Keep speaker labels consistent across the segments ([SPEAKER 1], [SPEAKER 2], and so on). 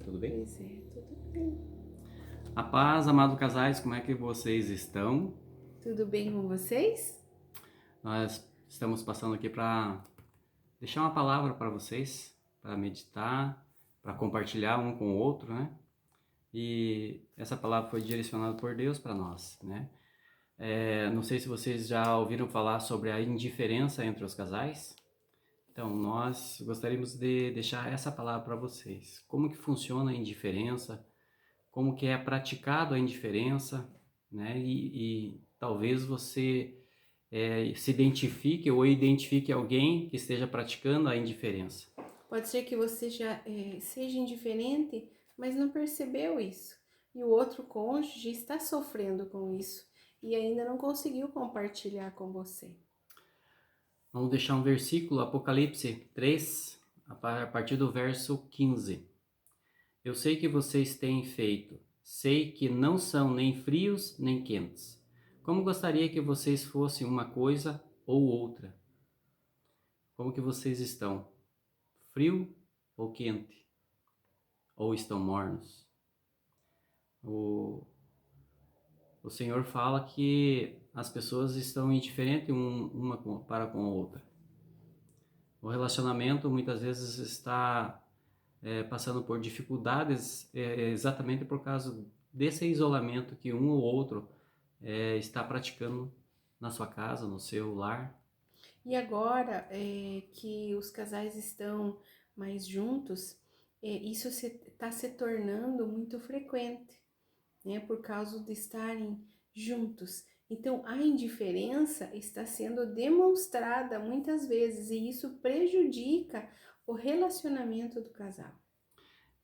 [SPEAKER 1] Tudo bem?
[SPEAKER 2] Pois é, tudo bem.
[SPEAKER 1] A paz, amados casais, como é que vocês estão?
[SPEAKER 2] Tudo bem com vocês?
[SPEAKER 1] Nós estamos passando aqui para deixar uma palavra para vocês, para meditar, para compartilhar um com o outro, né? E essa palavra foi direcionada por Deus para nós, né? Não sei se vocês já ouviram falar sobre a indiferença entre os casais. Então, nós gostaríamos de deixar essa palavra para vocês. Como que funciona a indiferença? Como que é praticado a indiferença, né? E talvez você se identifique ou identifique alguém que esteja praticando a indiferença.
[SPEAKER 2] Pode ser que você já seja indiferente, mas não percebeu isso. E o outro cônjuge está sofrendo com isso e ainda não conseguiu compartilhar com você.
[SPEAKER 1] Vamos deixar um versículo, Apocalipse 3, a partir do verso 15. Eu sei que vocês têm feito, sei que não são nem frios nem quentes. Como gostaria que vocês fossem uma coisa ou outra. Como que vocês estão? Frio ou quente? Ou estão mornos? O, o Senhor fala que as pessoas estão indiferentes uma para com a outra. O relacionamento muitas vezes está passando por dificuldades exatamente por causa desse isolamento que um ou outro está praticando na sua casa, no seu lar.
[SPEAKER 2] E agora que os casais estão mais juntos, isso está se tornando muito frequente, né, por causa de estarem juntos. Então, a indiferença está sendo demonstrada muitas vezes e isso prejudica o relacionamento do casal.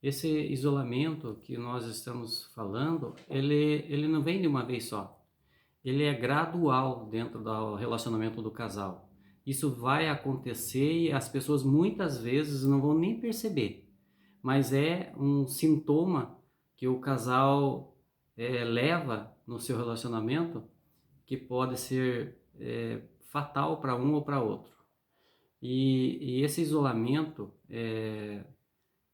[SPEAKER 1] Esse isolamento que nós estamos falando, ele não vem de uma vez só. Ele é gradual dentro do relacionamento do casal. Isso vai acontecer e as pessoas muitas vezes não vão nem perceber, mas é um sintoma que o casal leva no seu relacionamento que pode ser fatal para um ou para outro. E esse isolamento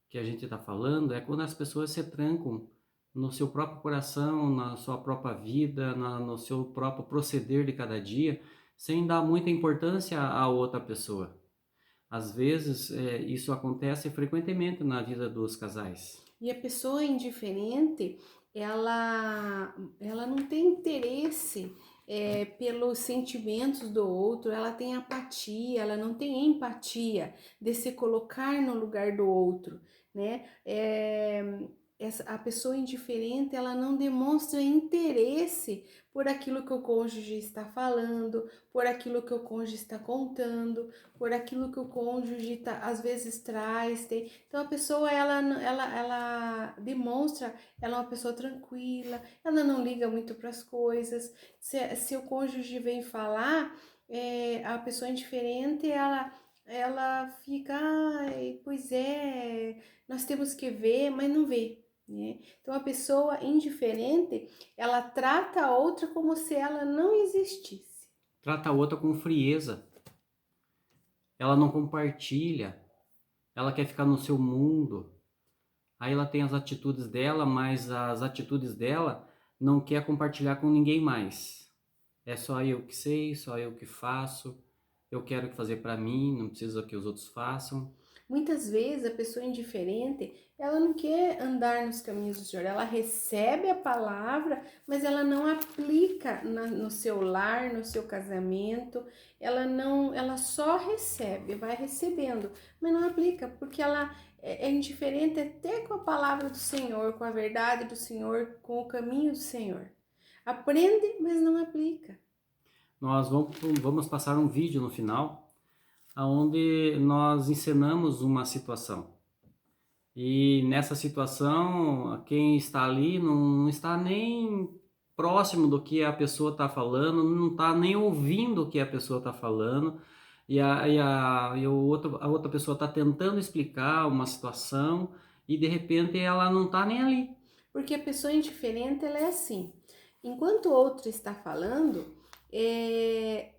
[SPEAKER 1] que a gente está falando é quando as pessoas se trancam no seu próprio coração, na sua própria vida, no seu próprio proceder de cada dia, sem dar muita importância à outra pessoa. Às vezes, isso acontece frequentemente na vida dos casais.
[SPEAKER 2] E a pessoa indiferente, ela não tem interesse pelos sentimentos do outro, ela tem apatia, ela não tem empatia de se colocar no lugar do outro, né? A pessoa indiferente, ela não demonstra interesse por aquilo que o cônjuge está falando, por aquilo que o cônjuge está contando, por aquilo que o cônjuge às vezes traz. Então a pessoa ela demonstra, ela é uma pessoa tranquila, ela não liga muito para as coisas. Se o cônjuge vem falar, a pessoa indiferente, ela fica, ai, pois é, nós temos que ver, mas não vê. Né? Então a pessoa indiferente, ela trata a outra como se ela não existisse.
[SPEAKER 1] Trata a outra com frieza, ela não compartilha, ela quer ficar no seu mundo. Aí ela tem as atitudes dela, mas as atitudes dela não quer compartilhar com ninguém mais. É só eu que sei, só eu que faço. Eu quero fazer para mim, não precisa que os outros façam.
[SPEAKER 2] Muitas vezes a pessoa indiferente, ela não quer andar nos caminhos do Senhor, ela recebe a palavra, mas ela não aplica no seu lar, no seu casamento, ela só recebe, vai recebendo, mas não aplica, porque ela é indiferente até com a palavra do Senhor, com a verdade do Senhor, com o caminho do Senhor. Aprende, mas não aplica.
[SPEAKER 1] Nós vamos passar um vídeo no final, onde nós encenamos uma situação. E nessa situação, quem está ali não está nem próximo do que a pessoa está falando, não está nem ouvindo o que a pessoa está falando, a outra pessoa está tentando explicar uma situação e de repente ela não está nem ali.
[SPEAKER 2] Porque a pessoa indiferente, ela é assim. Enquanto o outro está falando,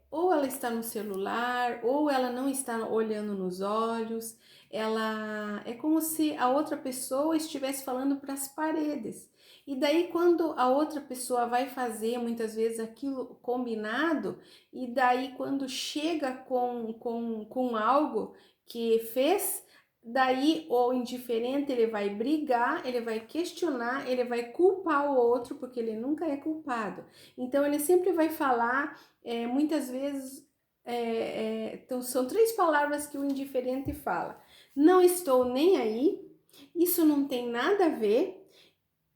[SPEAKER 2] ou ela está no celular, ou ela não está olhando nos olhos, ela é como se a outra pessoa estivesse falando para as paredes. E daí quando a outra pessoa vai fazer muitas vezes aquilo combinado, e daí quando chega com algo que fez, daí o indiferente ele vai brigar, ele vai questionar, ele vai culpar o outro porque ele nunca é culpado. Então ele sempre vai falar, muitas vezes, então são três palavras que o indiferente fala: não estou nem aí, isso não tem nada a ver,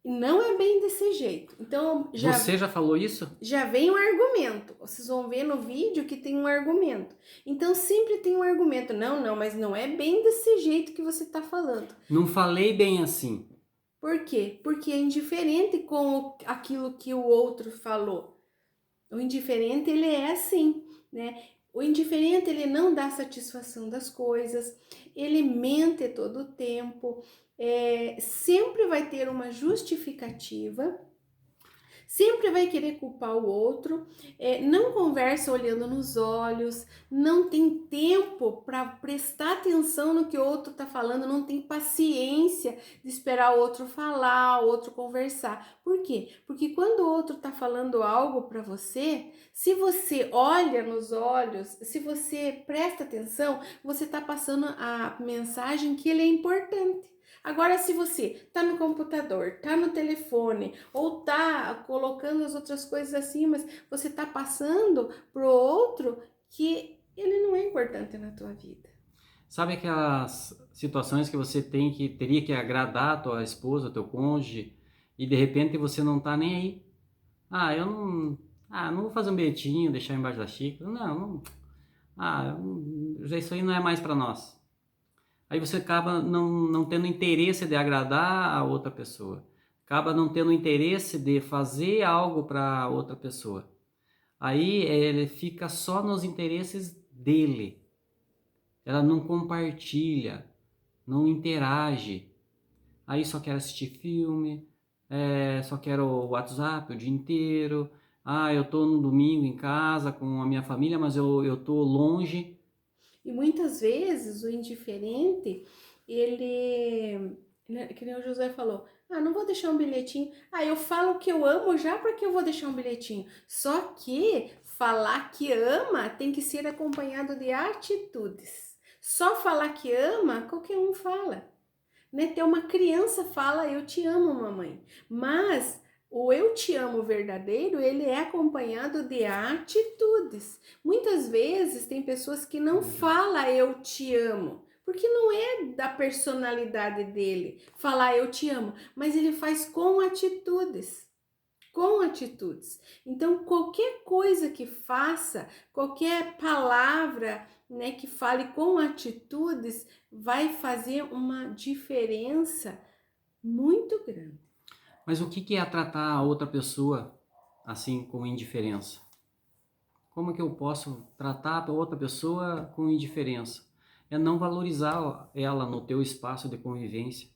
[SPEAKER 2] não é bem desse jeito. Então
[SPEAKER 1] Você já falou isso?
[SPEAKER 2] já vem um argumento. Vocês vão ver no vídeo que tem um argumento. Então sempre tem um argumento. Não, mas não é bem desse jeito que você está falando.
[SPEAKER 1] Não falei bem assim.
[SPEAKER 2] Por quê? Porque é indiferente com aquilo que o outro falou. O indiferente, ele é assim, né? O indiferente, ele não dá satisfação das coisas, ele mente todo o tempo, sempre vai ter uma justificativa, sempre vai querer culpar o outro, não conversa olhando nos olhos, não tem tempo para prestar atenção no que o outro está falando, não tem paciência de esperar o outro falar, o outro conversar. Por quê? Porque quando o outro está falando algo para você, se você olha nos olhos, se você presta atenção, você está passando a mensagem que ele é importante. Agora, se você tá no computador, tá no telefone, ou tá colocando as outras coisas assim, mas você tá passando pro outro que ele não é importante na tua vida.
[SPEAKER 1] Sabe aquelas situações que você teria que agradar a tua esposa, teu cônjuge, e de repente você não tá nem aí? Eu não, não vou fazer um bilhetinho, deixar embaixo da xícara. Isso aí não é mais para nós. Aí você acaba não tendo interesse de agradar a outra pessoa. Acaba não tendo interesse de fazer algo para outra pessoa. Aí ele fica só nos interesses dele. Ela não compartilha, não interage. Aí só quer assistir filme, só quer o WhatsApp o dia inteiro. Eu tô no domingo em casa com a minha família, mas eu tô longe.
[SPEAKER 2] E muitas vezes o indiferente, que nem o José falou, não vou deixar um bilhetinho. Eu falo que eu amo já, para que eu vou deixar um bilhetinho? Só que falar que ama tem que ser acompanhado de atitudes. Só falar que ama, qualquer um fala. Né? Até uma criança fala, eu te amo, mamãe. Mas o eu te amo verdadeiro, ele é acompanhado de atitudes. Muitas vezes tem pessoas que não falam eu te amo, porque não é da personalidade dele falar eu te amo, mas ele faz com atitudes. Com atitudes. Então, qualquer coisa que faça, qualquer palavra, né, que fale com atitudes, vai fazer uma diferença muito grande.
[SPEAKER 1] Mas o que é tratar a outra pessoa assim com indiferença? Como que eu posso tratar a outra pessoa com indiferença? É não valorizar ela no teu espaço de convivência.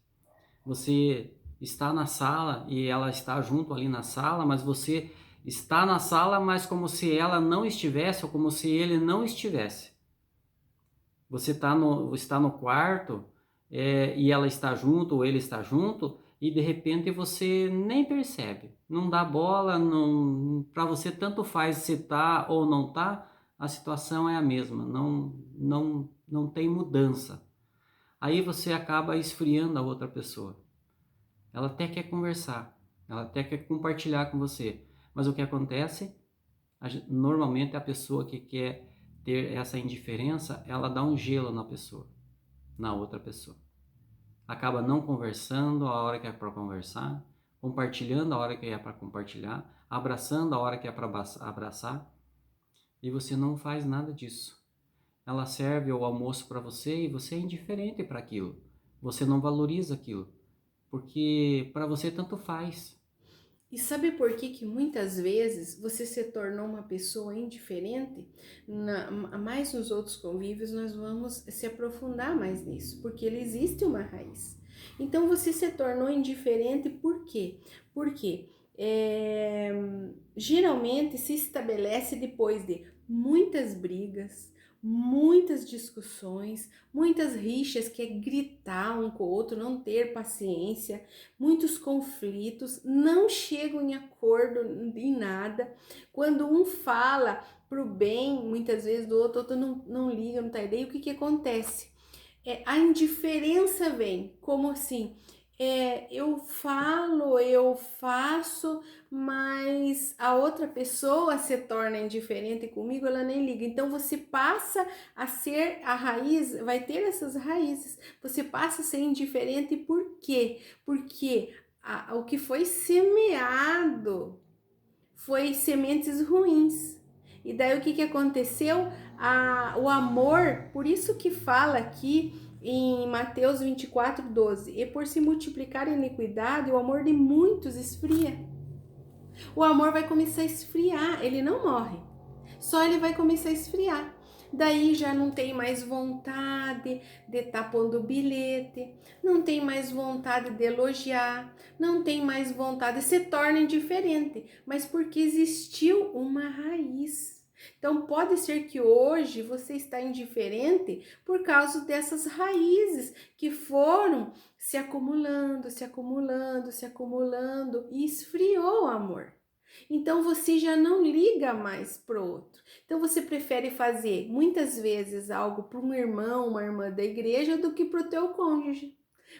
[SPEAKER 1] Você está na sala e ela está junto ali na sala, mas você está na sala, mas como se ela não estivesse ou como se ele não estivesse. Você está no quarto e ela está junto ou ele está junto e de repente você nem percebe, não dá bola, para você tanto faz se tá ou não tá, a situação é a mesma, não tem mudança. Aí você acaba esfriando a outra pessoa. Ela até quer conversar, ela até quer compartilhar com você, mas o que acontece? Normalmente a pessoa que quer ter essa indiferença, ela dá um gelo na pessoa, na outra pessoa. Acaba não conversando a hora que é para conversar, compartilhando a hora que é para compartilhar, abraçando a hora que é para abraçar, e você não faz nada disso. Ela serve o almoço para você e você é indiferente para aquilo. Você não valoriza aquilo, porque para você tanto faz.
[SPEAKER 2] E sabe por que muitas vezes você se tornou uma pessoa indiferente? Mais nos outros convívios nós vamos se aprofundar mais nisso, porque ele existe uma raiz. Então você se tornou indiferente por quê? Porque geralmente se estabelece depois de muitas brigas, muitas discussões, muitas rixas, que é gritar um com o outro, não ter paciência, muitos conflitos, não chegam em acordo em nada. Quando um fala pro bem, muitas vezes do outro, o outro não liga, não tá ideia, o que que acontece? A indiferença vem, como assim? Eu falo, eu faço, mas a outra pessoa se torna indiferente comigo, ela nem liga. Então você passa a ser a raiz, vai ter essas raízes. Você passa a ser indiferente por quê? Porque o que foi semeado foi sementes ruins. E daí o que que aconteceu? O amor, por isso que fala aqui em Mateus 24:12, e por se multiplicar a iniquidade, o amor de muitos esfria. O amor vai começar a esfriar, ele não morre, só ele vai começar a esfriar. Daí já não tem mais vontade de estar pondo bilhete, não tem mais vontade de elogiar, não tem mais vontade, se torna indiferente, mas porque existiu uma raiz. Então pode ser que hoje você está indiferente por causa dessas raízes que foram se acumulando, se acumulando, se acumulando e esfriou o amor. Então você já não liga mais pro outro. Então você prefere fazer muitas vezes algo para um irmão, uma irmã da igreja do que pro teu cônjuge.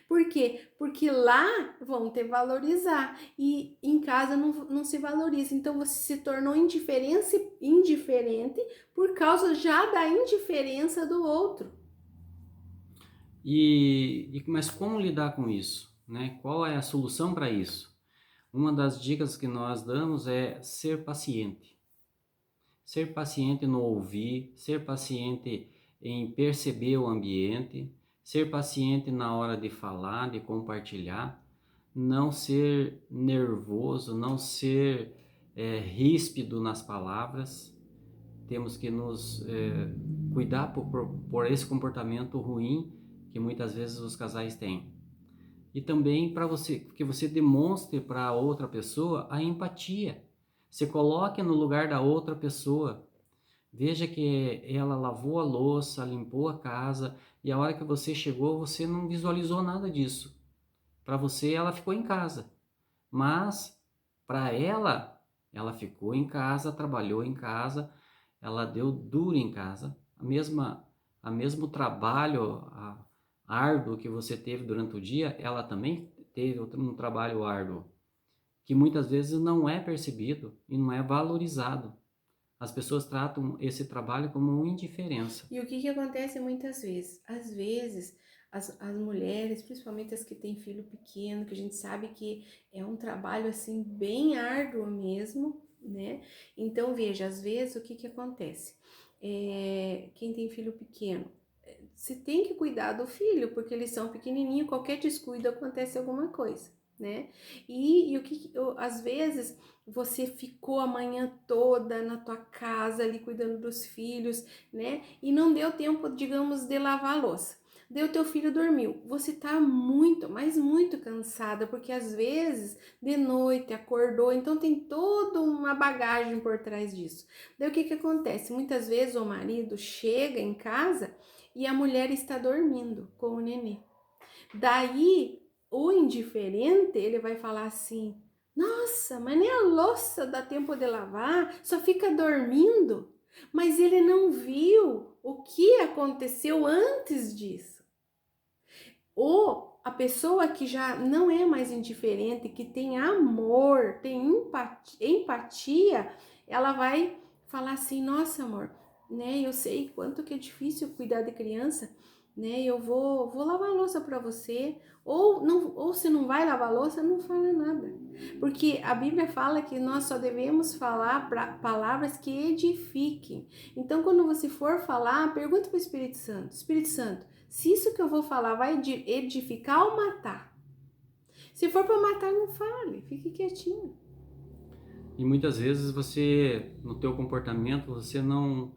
[SPEAKER 2] Por quê? Porque lá vão te valorizar e em casa não se valoriza. Então você se tornou indiferente por causa já da indiferença do outro.
[SPEAKER 1] Mas como lidar com isso, né? Qual é a solução para isso? Uma das dicas que nós damos é ser paciente. Ser paciente no ouvir, ser paciente em perceber o ambiente, ser paciente na hora de falar, de compartilhar, não ser nervoso, não ser ríspido nas palavras. Temos que nos cuidar por esse comportamento ruim que muitas vezes os casais têm. E também para você, que você demonstre para a outra pessoa a empatia. Se coloque no lugar da outra pessoa. Veja que ela lavou a louça, limpou a casa e a hora que você chegou, você não visualizou nada disso. Para você, ela ficou em casa. Mas para ela ficou em casa, trabalhou em casa, ela deu duro em casa. A mesmo trabalho árduo que você teve durante o dia, ela também teve um trabalho árduo, que muitas vezes não é percebido e não é valorizado. As pessoas tratam esse trabalho como uma indiferença.
[SPEAKER 2] E o que que acontece muitas vezes? Às vezes, as mulheres, principalmente as que têm filho pequeno, que a gente sabe que é um trabalho assim bem árduo mesmo, né? Então, veja, às vezes o que que acontece? Quem tem filho pequeno, se tem que cuidar do filho, porque eles são pequenininhos, qualquer descuido acontece alguma coisa, né? E o que às vezes você ficou a manhã toda na tua casa ali cuidando dos filhos, né? E não deu tempo, digamos, de lavar a louça. Deu teu filho dormiu. Você tá muito, mas muito cansada, porque às vezes de noite acordou, então tem toda uma bagagem por trás disso. Daí o que que acontece? Muitas vezes o marido chega em casa e a mulher está dormindo com o nenê. Daí o indiferente, ele vai falar assim: nossa, mas nem a louça dá tempo de lavar, só fica dormindo. Mas ele não viu o que aconteceu antes disso. Ou a pessoa que já não é mais indiferente, que tem amor, tem empatia, ela vai falar assim: nossa, amor, né? Eu sei quanto que é difícil cuidar de criança, né? Eu vou lavar a louça para você. Ou se não vai lavar a louça, não fala nada. Porque a Bíblia fala que nós só devemos falar palavras que edifiquem. Então, quando você for falar, pergunta para o Espírito Santo: Espírito Santo, se isso que eu vou falar vai edificar ou matar? Se for para matar, não fale, fique quietinho.
[SPEAKER 1] E muitas vezes você, no teu comportamento, você não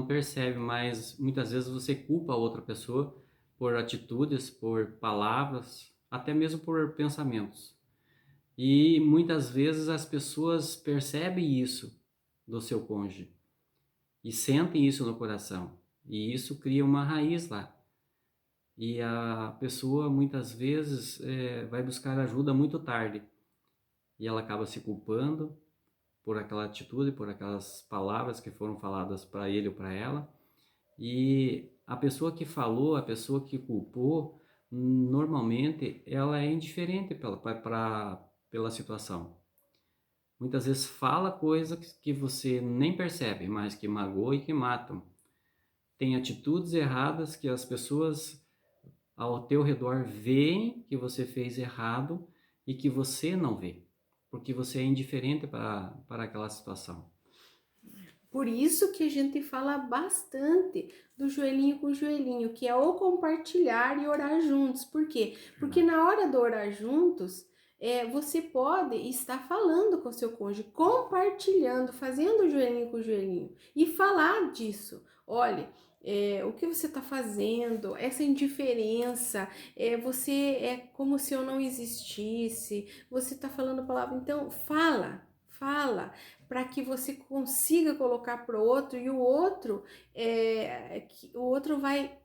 [SPEAKER 1] percebe, mas muitas vezes você culpa a outra pessoa por atitudes, por palavras, até mesmo por pensamentos. E muitas vezes as pessoas percebem isso do seu cônjuge e sentem isso no coração. E isso cria uma raiz lá. E a pessoa muitas vezes vai buscar ajuda muito tarde. E ela acaba se culpando por aquela atitude, por aquelas palavras que foram faladas para ele ou para ela. E a pessoa que falou, a pessoa que culpou, normalmente ela é indiferente pela situação. Muitas vezes fala coisas que você nem percebe, mas que magoam e que matam. Tem atitudes erradas que as pessoas ao teu redor veem que você fez errado e que você não vê, porque você é indiferente para aquela situação.
[SPEAKER 2] Por isso que a gente fala bastante do joelhinho com joelhinho, que é o compartilhar e orar juntos. Por quê? Porque na hora do orar juntos, você pode estar falando com o seu cônjuge, compartilhando, fazendo joelhinho com joelhinho e falar disso. Olha, o que você está fazendo, essa indiferença, você é como se eu não existisse, você está falando palavra, então fala, para que você consiga colocar para o outro e o outro vai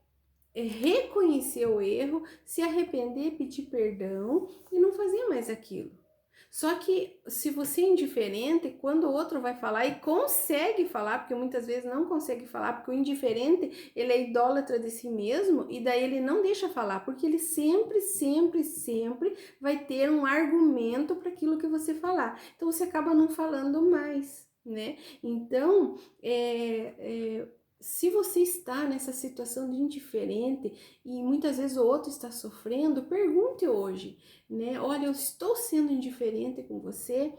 [SPEAKER 2] reconhecer o erro, se arrepender, pedir perdão e não fazer mais aquilo. Só que se você é indiferente, quando o outro vai falar e consegue falar, porque muitas vezes não consegue falar, porque o indiferente, ele é idólatra de si mesmo e daí ele não deixa falar, porque ele sempre vai ter um argumento para aquilo que você falar. Então você acaba não falando mais, né? Então, se você está nessa situação de indiferente e muitas vezes o outro está sofrendo, pergunte hoje, né? Olha, eu estou sendo indiferente com você,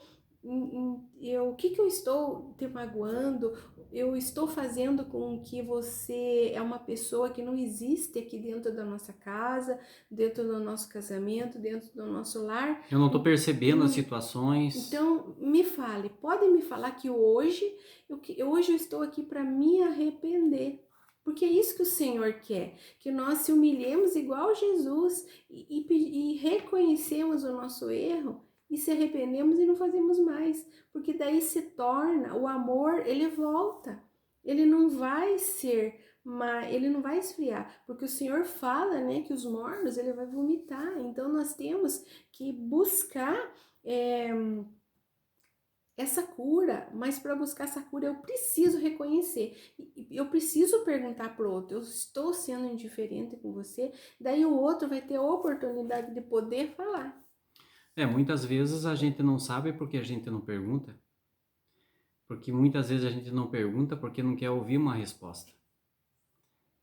[SPEAKER 2] o que eu estou te magoando, eu estou fazendo com que você é uma pessoa que não existe aqui dentro da nossa casa, dentro do nosso casamento, dentro do nosso lar.
[SPEAKER 1] Eu não estou percebendo as situações.
[SPEAKER 2] Então, me fale, pode me falar que hoje eu estou aqui para me arrepender. Porque é isso que o Senhor quer, que nós se humilhemos igual Jesus e reconhecemos o nosso erro e se arrependemos e não fazemos mais. Porque daí se torna, o amor, ele volta. Ele não vai ser, ele não vai esfriar. Porque o Senhor fala, né, que os mornos, ele vai vomitar. Então nós temos que buscar essa cura, mas para buscar essa cura eu preciso reconhecer, eu preciso perguntar para o outro, eu estou sendo indiferente com você, daí o outro vai ter a oportunidade de poder falar.
[SPEAKER 1] Muitas vezes a gente não sabe porque a gente não pergunta, porque muitas vezes a gente não pergunta porque não quer ouvir uma resposta.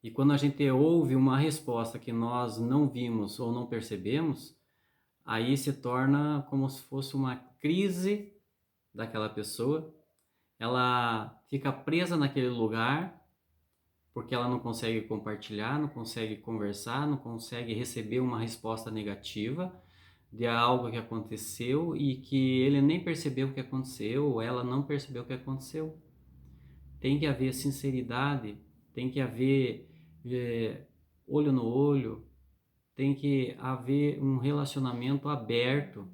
[SPEAKER 1] E quando a gente ouve uma resposta que nós não vimos ou não percebemos, aí se torna como se fosse uma crise daquela pessoa. Ela fica presa naquele lugar porque ela não consegue compartilhar, não consegue conversar, não consegue receber uma resposta negativa de algo que aconteceu e que ele nem percebeu o que aconteceu, ou ela não percebeu o que aconteceu. Tem que haver sinceridade, tem que haver olho no olho, tem que haver um relacionamento aberto,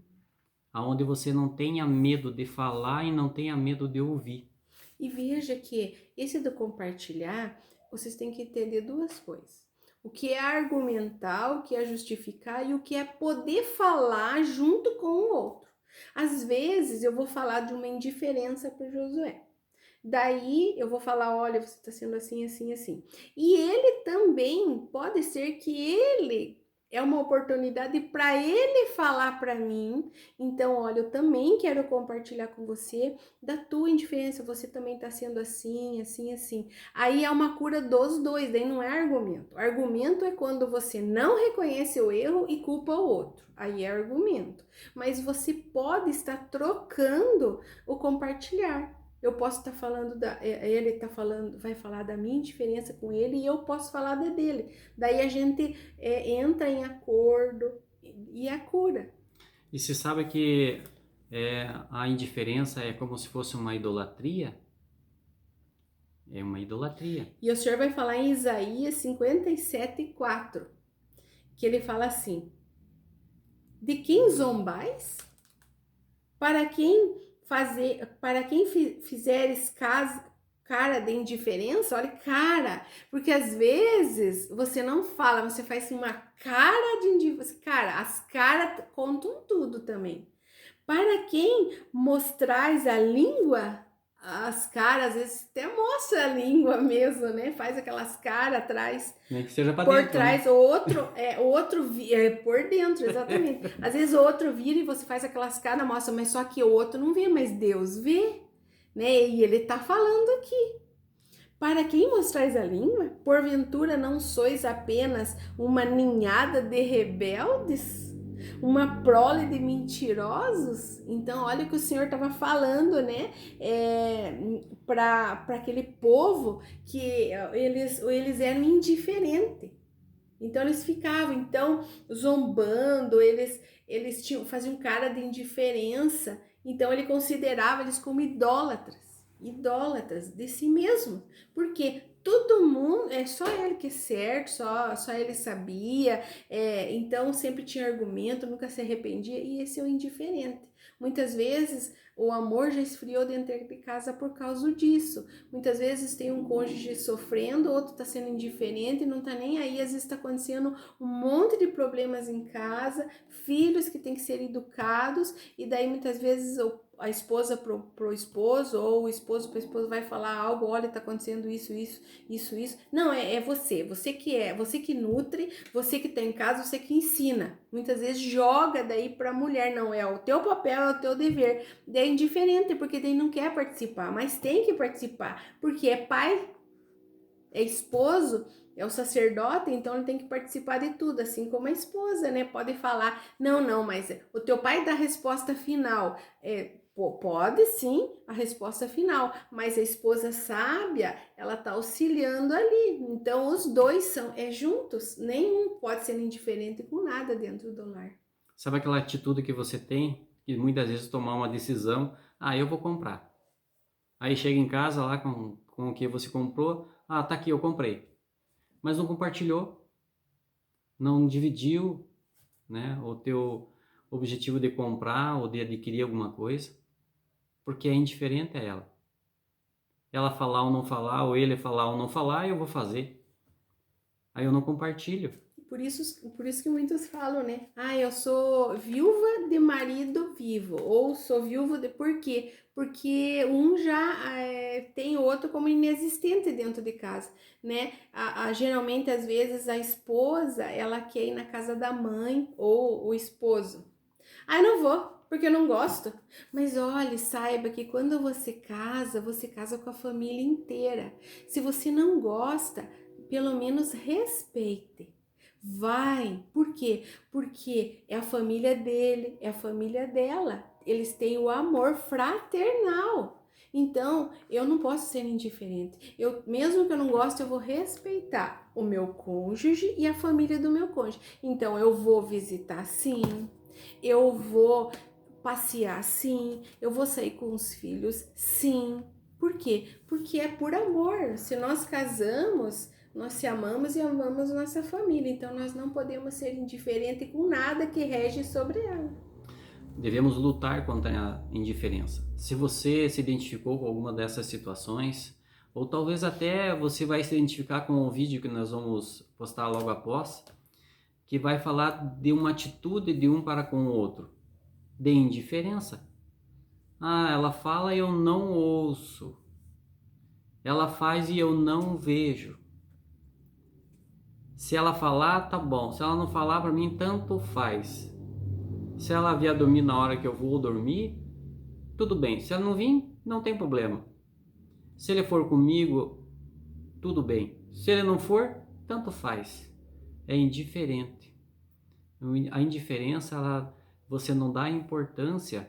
[SPEAKER 1] onde você não tenha medo de falar e não tenha medo de ouvir.
[SPEAKER 2] E veja que esse do compartilhar, vocês têm que entender duas coisas. O que é argumentar, o que é justificar e o que é poder falar junto com o outro. Às vezes eu vou falar de uma indiferença para o Josué. Daí eu vou falar, olha, você está sendo assim, assim, assim. E ele também pode ser que ele é uma oportunidade para ele falar para mim. Então, olha, eu também quero compartilhar com você da tua indiferença. Você também está sendo assim, assim, assim. Aí é uma cura dos dois, daí não é argumento. Argumento é quando você não reconhece o erro e culpa o outro. Aí é argumento. Mas você pode estar trocando o compartilhar. Eu posso estar falando ele está falando, vai falar da minha indiferença com ele e eu posso falar da dele. Daí a gente entra em acordo e a cura.
[SPEAKER 1] E se sabe que a indiferença é como se fosse uma idolatria? É uma idolatria.
[SPEAKER 2] E o Senhor vai falar em Isaías 57:4, que ele fala assim: de quem zombais? Para quem fizeres cara de indiferença, olha, cara, porque às vezes você não fala, você faz uma cara de indiferença, cara, as caras contam tudo também. Para quem mostrais a língua, as caras, às vezes até mostra a língua mesmo, né? Faz aquelas caras atrás,
[SPEAKER 1] Nem que seja para
[SPEAKER 2] por
[SPEAKER 1] dentro, né?
[SPEAKER 2] trás, o outro por dentro, exatamente. Às vezes o outro vira e você faz aquelas caras, mostra, mas só que o outro não vê, mas Deus vê, né? E ele tá falando aqui. Para quem mostrais a língua? Porventura não sois apenas uma ninhada de rebeldes? Uma prole de mentirosos? Então, olha o que o Senhor estava falando, né? Para aquele povo que eles eram indiferentes. Então, eles ficavam zombando, eles faziam cara de indiferença. Então, ele considerava eles como idólatras de si mesmo, porque todo mundo, é só ele que é certo, só ele sabia, então sempre tinha argumento, nunca se arrependia, e esse é o indiferente. Muitas vezes o amor já esfriou dentro de casa por causa disso. Muitas vezes tem um cônjuge sofrendo, outro está sendo indiferente e não está nem aí. Às vezes está acontecendo um monte de problemas em casa, filhos que têm que ser educados, e daí muitas vezes a esposa pro esposo ou o esposo para a esposa vai falar algo, olha, tá acontecendo isso. Não, é você que nutre, você que tá em casa, você que ensina. Muitas vezes joga daí pra mulher, não é o teu papel, é o teu dever. Daí é indiferente, porque daí não quer participar, mas tem que participar, porque é pai, é esposo, é o sacerdote, então ele tem que participar de tudo, assim como a esposa, né? Pode falar, não, mas o teu pai dá a resposta final. Pode sim a resposta final, mas a esposa sábia, ela tá auxiliando ali. Então os dois são juntos, nenhum pode ser indiferente com nada dentro do lar.
[SPEAKER 1] Sabe aquela atitude que você tem, que muitas vezes tomar uma decisão, eu vou comprar. Aí chega em casa lá com o que você comprou, tá aqui, eu comprei. Mas não compartilhou, não dividiu, né, o teu objetivo de comprar ou de adquirir alguma coisa, porque é indiferente a ela. Ela falar ou não falar, ou ele falar ou não falar, eu vou fazer. Aí eu não compartilho.
[SPEAKER 2] Por isso que muitos falam, né? Eu sou viúva de marido vivo, ou sou viúva de... Por quê? Porque um já tem o outro como inexistente dentro de casa, né? Geralmente, às vezes, a esposa, ela quer ir na casa da mãe ou o esposo. Eu não vou, porque eu não gosto. Mas olhe, saiba que quando você casa com a família inteira. Se você não gosta, pelo menos respeite. Vai. Por quê? Porque é a família dele, é a família dela. Eles têm o amor fraternal. Então, eu não posso ser indiferente. Mesmo que eu não goste, eu vou respeitar o meu cônjuge e a família do meu cônjuge. Então, eu vou visitar sim, eu vou passear sim, eu vou sair com os filhos sim. Por quê? Porque é por amor. Se nós casamos, nós se amamos e amamos nossa família, então nós não podemos ser indiferentes com nada que rege sobre ela.
[SPEAKER 1] Devemos lutar contra a indiferença. Se você se identificou com alguma dessas situações, ou talvez até você vai se identificar com o vídeo que nós vamos postar logo após, que vai falar de uma atitude de um para com o outro, de indiferença. Ela fala e eu não ouço. Ela faz e eu não vejo. Se ela falar, tá bom. Se ela não falar, para mim tanto faz. Se ela vier dormir na hora que eu vou dormir, tudo bem. Se ela não vir, não tem problema. Se ele for comigo, tudo bem. Se ele não for, tanto faz. É indiferente. A indiferença, você não dá importância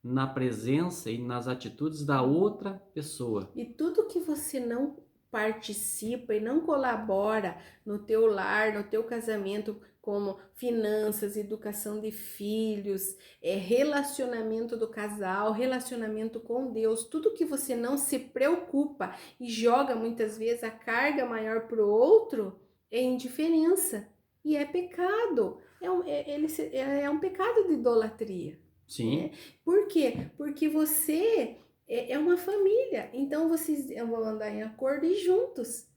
[SPEAKER 1] na presença e nas atitudes da outra pessoa.
[SPEAKER 2] E tudo que você não participa e não colabora no teu lar, no teu casamento, como finanças, educação de filhos, relacionamento do casal, relacionamento com Deus, tudo que você não se preocupa e joga muitas vezes a carga maior para o outro, é indiferença e é pecado, é um pecado de idolatria.
[SPEAKER 1] Sim.
[SPEAKER 2] Por quê? Porque você é uma família. Então vocês vão andar em acordo e juntos,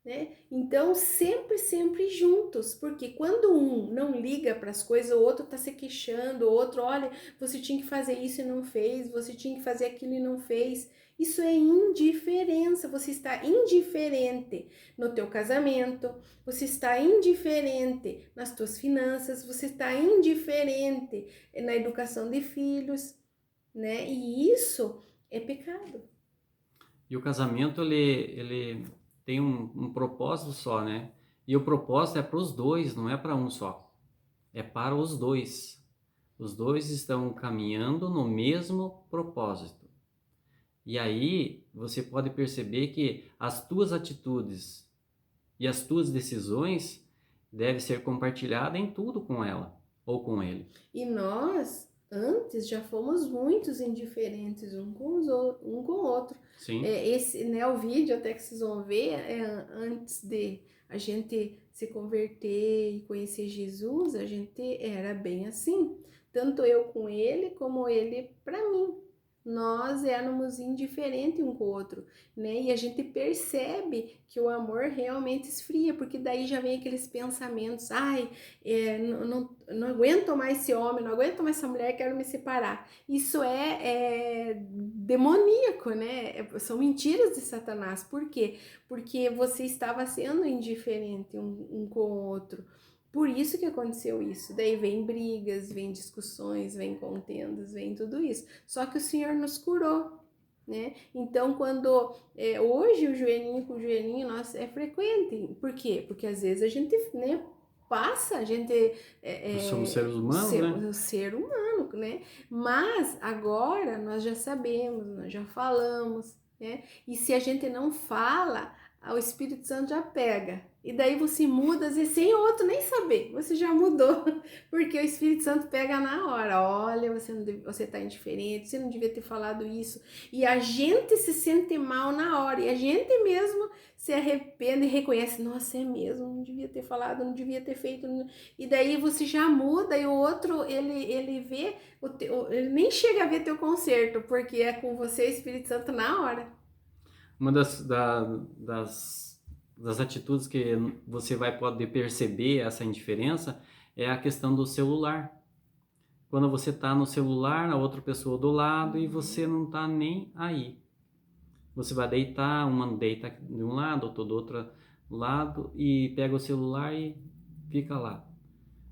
[SPEAKER 2] né? Então sempre, sempre juntos, porque quando um não liga para as coisas, o outro tá se queixando, o outro, olha, você tinha que fazer isso e não fez, você tinha que fazer aquilo e não fez. Isso é indiferença, você está indiferente no teu casamento, você está indiferente nas tuas finanças, você está indiferente na educação de filhos, né? E isso é pecado.
[SPEAKER 1] E o casamento, ele tem um propósito só, né? E o propósito é para os dois, não é para um só. É para os dois. Os dois estão caminhando no mesmo propósito. E aí você pode perceber que as tuas atitudes e as tuas decisões devem ser compartilhadas em tudo com ela ou com ele.
[SPEAKER 2] E nós, antes, já fomos muitos indiferentes um com o outro.
[SPEAKER 1] Sim,
[SPEAKER 2] Esse, né, o vídeo até que vocês vão ver, antes de a gente se converter e conhecer Jesus, a gente era bem assim. Tanto eu com ele, como ele para mim. Nós éramos indiferentes um com o outro, né? E a gente percebe que o amor realmente esfria, porque daí já vem aqueles pensamentos, ai, não aguento mais esse homem, não aguento mais essa mulher, quero me separar. Isso é demoníaco, né? São mentiras de Satanás. Por quê? Porque você estava sendo indiferente um com o outro. Por isso que aconteceu isso. Daí vem brigas, vem discussões, vem contendas, vem tudo isso. Só que o Senhor nos curou, né? Então, quando hoje o joelhinho com o joelhinho nosso é frequente. Por quê? Porque às vezes a gente, né, passa, a gente
[SPEAKER 1] nós somos seres humanos, né?
[SPEAKER 2] o ser humano, né? Mas agora nós já sabemos, nós já falamos, né? E se a gente não fala, o Espírito Santo já pega. E daí você muda, às vezes, sem o outro nem saber. Você já mudou, porque o Espírito Santo pega na hora. Olha, você tá indiferente, você não devia ter falado isso. E a gente se sente mal na hora. E a gente mesmo se arrepende e reconhece, nossa, é mesmo, não devia ter falado, não devia ter feito. E daí você já muda e o outro, ele vê, ele nem chega a ver teu conserto, porque é com você, Espírito Santo, na hora.
[SPEAKER 1] Uma das atitudes que você vai poder perceber essa indiferença é a questão do celular. Quando você está no celular, a outra pessoa do lado e você não está nem aí. Você vai deitar, uma deita de um lado, outra do outro lado e pega o celular e fica lá,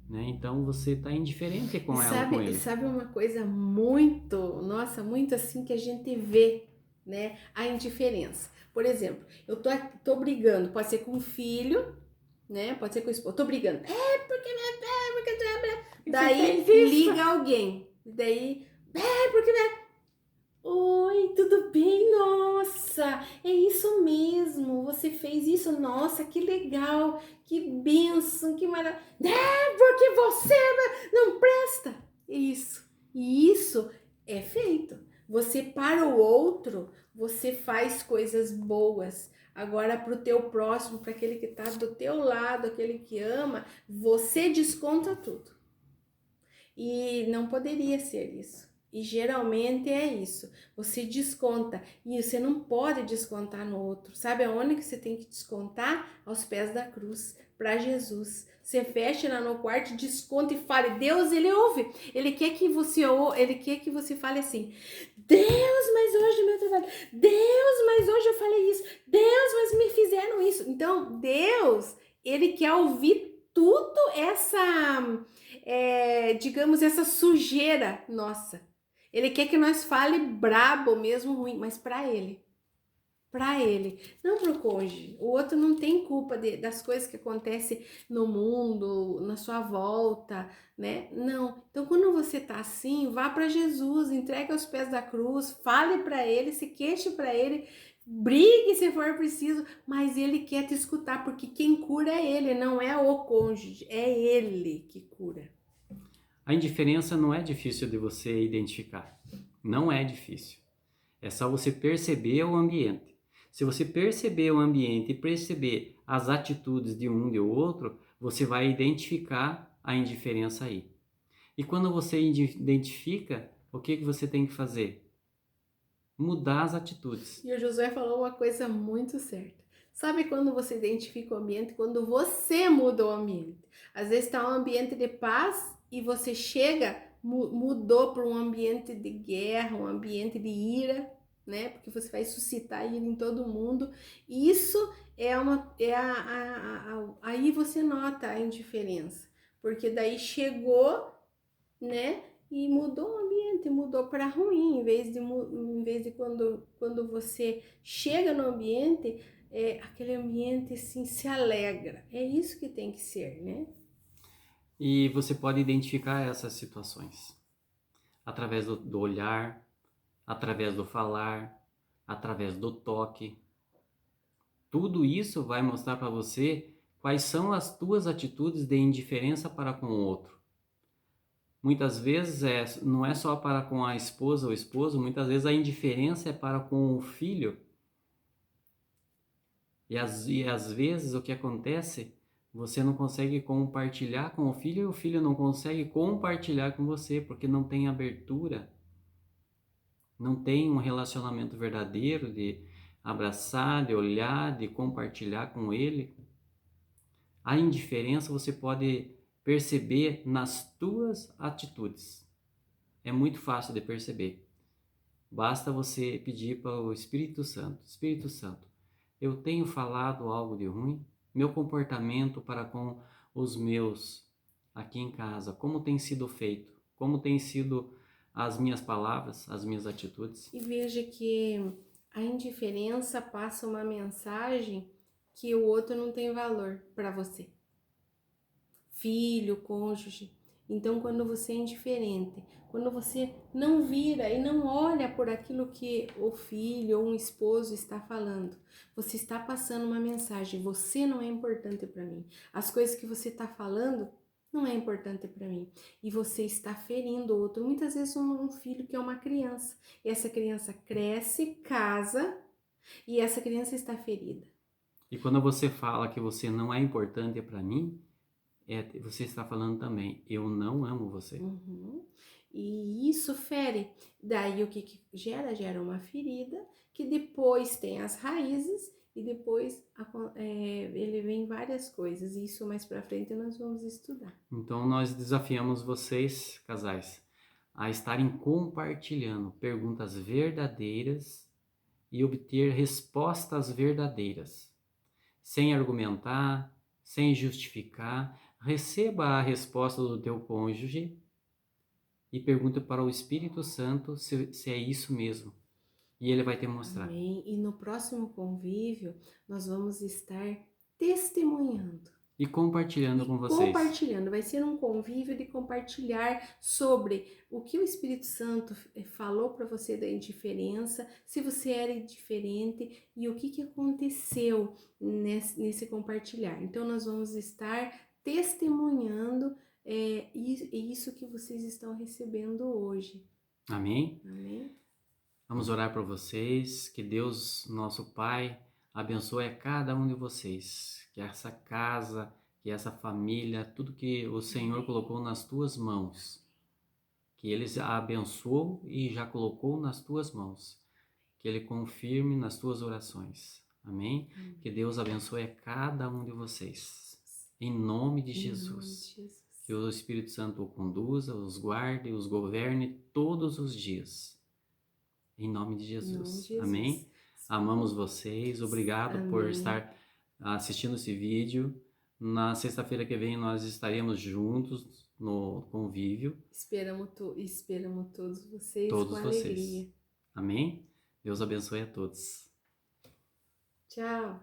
[SPEAKER 1] né? Então você está indiferente
[SPEAKER 2] E
[SPEAKER 1] com ela, com ele.
[SPEAKER 2] sabe uma coisa muito, nossa, muito assim que a gente vê, né? A indiferença. Por exemplo, eu tô brigando, pode ser com o filho, né? Pode ser com o esposo. Tô brigando. Porque daí liga alguém. Daí, porque oi, tudo bem? Nossa, é isso mesmo. Você fez isso? Nossa, que legal, que bênção, que maravilha. É porque você não presta. Isso. E isso é feito. Você para o outro, você faz coisas boas. Agora para o teu próximo, para aquele que está do teu lado, aquele que ama, você desconta tudo. E não poderia ser isso. E geralmente é isso. Você desconta e você não pode descontar no outro. Sabe aonde que você tem que descontar? Aos pés da cruz, para Jesus. Você fecha lá no quarto, desconta e fale. Deus, ele ouve. Ele quer que você fale assim: Deus, mas hoje meu trabalho. Deus, mas hoje eu falei isso. Deus, mas me fizeram isso. Então, Deus, ele quer ouvir tudo digamos, essa sujeira nossa. Ele quer que nós fale brabo mesmo, ruim, mas para ele. Para ele, não pro cônjuge. O outro não tem culpa das coisas que acontecem no mundo, na sua volta, né? Não. Então, quando você tá assim, vá para Jesus, entregue aos pés da cruz, fale para ele, se queixe para ele, brigue se for preciso, mas ele quer te escutar, porque quem cura é ele, não é o cônjuge, é ele que cura.
[SPEAKER 1] A indiferença não é difícil de você identificar. Não é difícil. É só você perceber o ambiente. Se você perceber o ambiente e perceber as atitudes de um e do outro, você vai identificar a indiferença aí. E quando você identifica, o que você tem que fazer? mudar as atitudes.
[SPEAKER 2] E o Josué falou uma coisa muito certa. Sabe quando você identifica o ambiente? Quando você muda o ambiente. Às vezes está um ambiente de paz e você chega, mudou para um ambiente de guerra, um ambiente de ira, né? Porque você vai suscitar ira em todo mundo. Isso aí você nota a indiferença. Porque daí chegou, né? E mudou o ambiente, mudou para ruim, em vez de quando você chega no ambiente, aquele ambiente assim se alegra. É isso que tem que ser, né?
[SPEAKER 1] E você pode identificar essas situações através do olhar, através do falar, através do toque. Tudo isso vai mostrar para você quais são as tuas atitudes de indiferença para com o outro. Muitas vezes não é só para com a esposa ou esposo, muitas vezes a indiferença é para com o filho. E às vezes o que acontece, você não consegue compartilhar com o filho e o filho não consegue compartilhar com você, porque não tem abertura, não tem um relacionamento verdadeiro de abraçar, de olhar, de compartilhar com ele. A indiferença você pode perceber nas tuas atitudes. É muito fácil de perceber. Basta você pedir para o Espírito Santo. Espírito Santo, eu tenho falado algo de ruim? Meu comportamento para com os meus aqui em casa, como tem sido feito? Como tem sido as minhas palavras, as minhas atitudes?
[SPEAKER 2] E veja que a indiferença passa uma mensagem que o outro não tem valor para você. Filho, cônjuge. Então, quando você é indiferente, quando você não vira e não olha por aquilo que o filho ou um esposo está falando, você está passando uma mensagem: você não é importante para mim. As coisas que você está falando não é importante para mim. E você está ferindo o outro. Muitas vezes um filho que é uma criança. E essa criança cresce, casa e essa criança está ferida.
[SPEAKER 1] E quando você fala que você não é importante para mim, você está falando também, eu não amo você.
[SPEAKER 2] Uhum. E isso fere. Daí o que gera? Gera uma ferida que depois tem as raízes e depois ele vem várias coisas. E isso mais pra frente nós vamos estudar.
[SPEAKER 1] Então nós desafiamos vocês, casais, a estarem compartilhando perguntas verdadeiras e obter respostas verdadeiras, sem argumentar, sem justificar. Receba a resposta do teu cônjuge e pergunta para o Espírito Santo se é isso mesmo. E ele vai te mostrar.
[SPEAKER 2] Amém. E no próximo convívio nós vamos estar testemunhando.
[SPEAKER 1] E compartilhando com vocês.
[SPEAKER 2] Compartilhando, vai ser um convívio de compartilhar sobre o que o Espírito Santo falou para você da indiferença, se você era indiferente e o que aconteceu nesse compartilhar. Então, nós vamos estar testemunhando isso que vocês estão recebendo hoje.
[SPEAKER 1] Amém?
[SPEAKER 2] Amém?
[SPEAKER 1] Vamos orar por vocês, que Deus, nosso Pai, abençoe a cada um de vocês, que essa casa, que essa família, tudo que o Senhor colocou nas tuas mãos, que Ele a abençoou e já colocou nas tuas mãos, que Ele confirme nas tuas orações. Amém? Que Deus abençoe a cada um de vocês, em nome de Jesus. Que o Espírito Santo o conduza, os guarde, os governe todos os dias. Em nome de Jesus. Amém? Amamos vocês. Obrigado
[SPEAKER 2] Amém.
[SPEAKER 1] por estar assistindo esse vídeo. Na sexta-feira que vem nós estaremos juntos no convívio.
[SPEAKER 2] Esperamos todos vocês
[SPEAKER 1] Todos
[SPEAKER 2] com
[SPEAKER 1] vocês.
[SPEAKER 2] alegria.
[SPEAKER 1] Amém? Deus abençoe a todos.
[SPEAKER 2] Tchau.